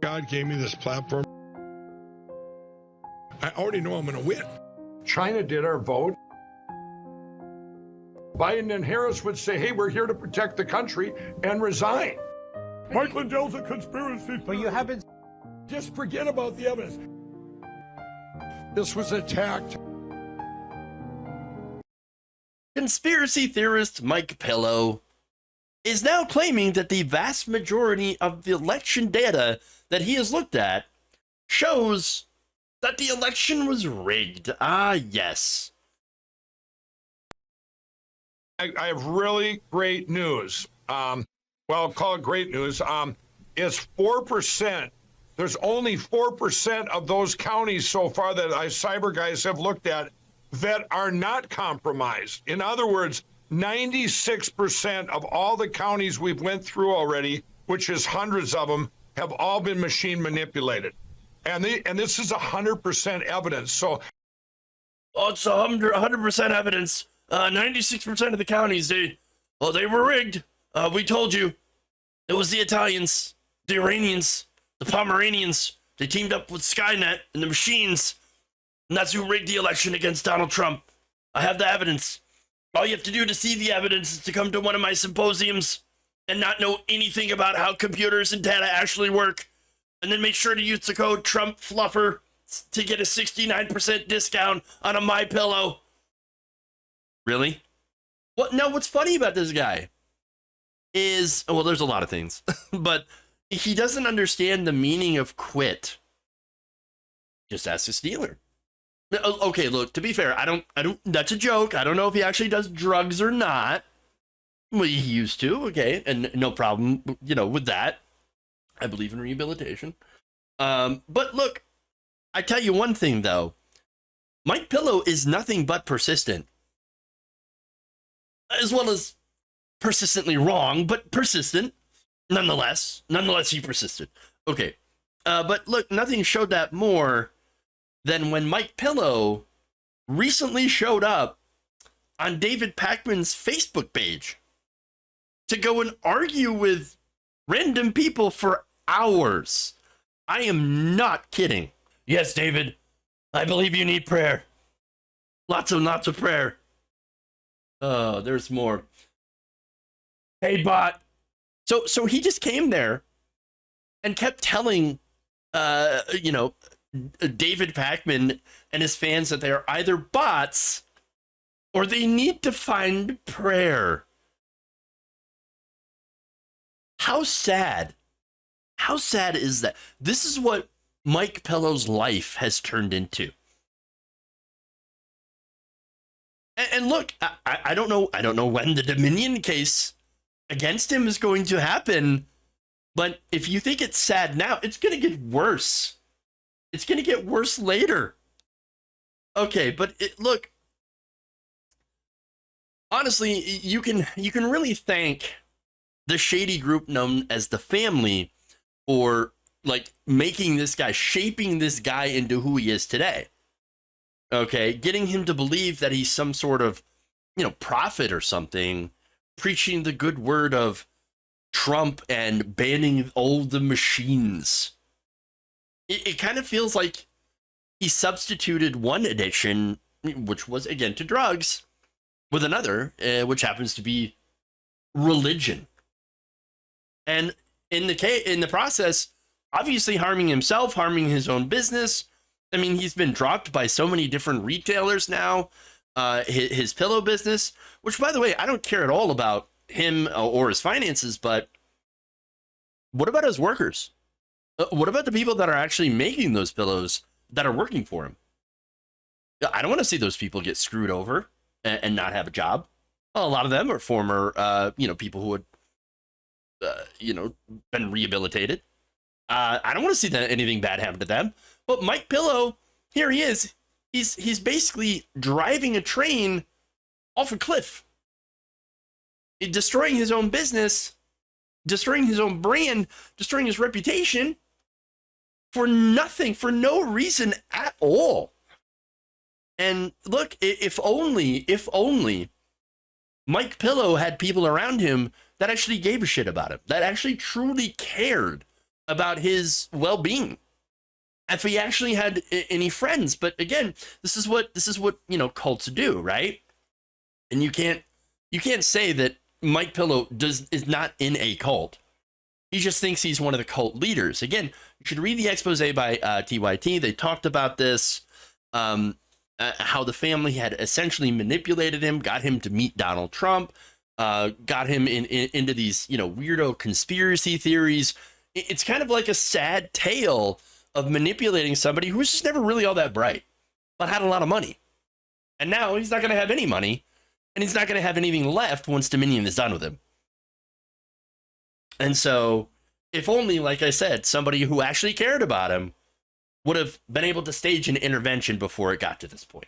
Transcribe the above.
God gave me this platform. I already know I'm going to win. China did our vote. Biden and Harris would say, hey, we're here to protect the country, and resign. Mike Lindell's a conspiracy. But you haven't. Just forget about the evidence. This was attacked. Conspiracy theorist Mike Pillow is now claiming that the vast majority of the election data that he has looked at shows that the election was rigged. Ah, yes. I have really great news. Well, I'll call it great news. It's 4%. There's only 4% of those counties so far that cyber guys have looked at that are not compromised. In other words, 96% of all the counties we've went through already, which is hundreds of them, have all been machine manipulated. And this is 100% evidence. So, it's 100% evidence. 96% of the counties, they were rigged. We told you. It was the Italians, the Iranians, the Pomeranians. They teamed up with Skynet and the machines. And that's who rigged the election against Donald Trump. I have the evidence. All you have to do to see the evidence is to come to one of my symposiums and not know anything about how computers and data actually work. And then make sure to use the code TrumpFluffer to get a 69% discount on a MyPillow. Really? What? No, what's funny about this guy is, well, there's a lot of things, but he doesn't understand the meaning of quit. Just ask a Steeler. Okay, look, to be fair, I don't, that's a joke. I don't know if he actually does drugs or not. Well, he used to, okay, and no problem, with that. I believe in rehabilitation. But look, I tell you one thing, though. Mike Pillow is nothing but persistent. As well as persistently wrong, but persistent. Nonetheless, he persisted. Okay, but look, nothing showed that more than when Mike Pillow recently showed up on David Pakman's Facebook page to go and argue with random people for hours. I am not kidding. Yes, David, I believe you need prayer. Lots of prayer. Oh, there's more. Hey, bot. So he just came there and kept telling, David Pakman and his fans that they are either bots or they need to find prayer. How sad. How sad is that? This is what Mike Pillow's life has turned into. And look, I don't know when the Dominion case against him is going to happen, but if you think it's sad now, it's going to get worse. It's going to get worse later. Okay, but look, honestly, you can really thank the shady group known as the Family for making this guy, shaping this guy into who he is today. Okay, getting him to believe that he's some sort of, prophet or something, preaching the good word of Trump and banning all the machines. It kind of feels like he substituted one addiction, which was, again, to drugs, with another, which happens to be religion. And in the process, obviously harming himself, harming his own business. I mean, he's been dropped by so many different retailers now. His pillow business, which, by the way, I don't care at all about him or his finances, but what about his workers? What about the people that are actually making those pillows that are working for him? I don't want to see those people get screwed over and not have a job. Well, a lot of them are former, people who had, been rehabilitated. I don't want to see anything bad happen to them. But Mike Pillow, here he is. He's basically driving a train off a cliff, destroying his own business, destroying his own brand, destroying his reputation for nothing, for no reason at all. And look, if only Mike Pillow had people around him that actually gave a shit about him, that actually truly cared about his well-being, if he actually had any friends. But again, this is what cults do, right? And you can't say that Mike Pillow is not in a cult. He just thinks he's one of the cult leaders. Again, you should read the expose by TYT. They talked about this, how the family had essentially manipulated him, got him to meet Donald Trump, got him into these weirdo conspiracy theories. It's kind of like a sad tale of manipulating somebody who was just never really all that bright, but had a lot of money. And now he's not going to have any money, and he's not going to have anything left once Dominion is done with him. And so, if only, like I said, somebody who actually cared about him would have been able to stage an intervention before it got to this point.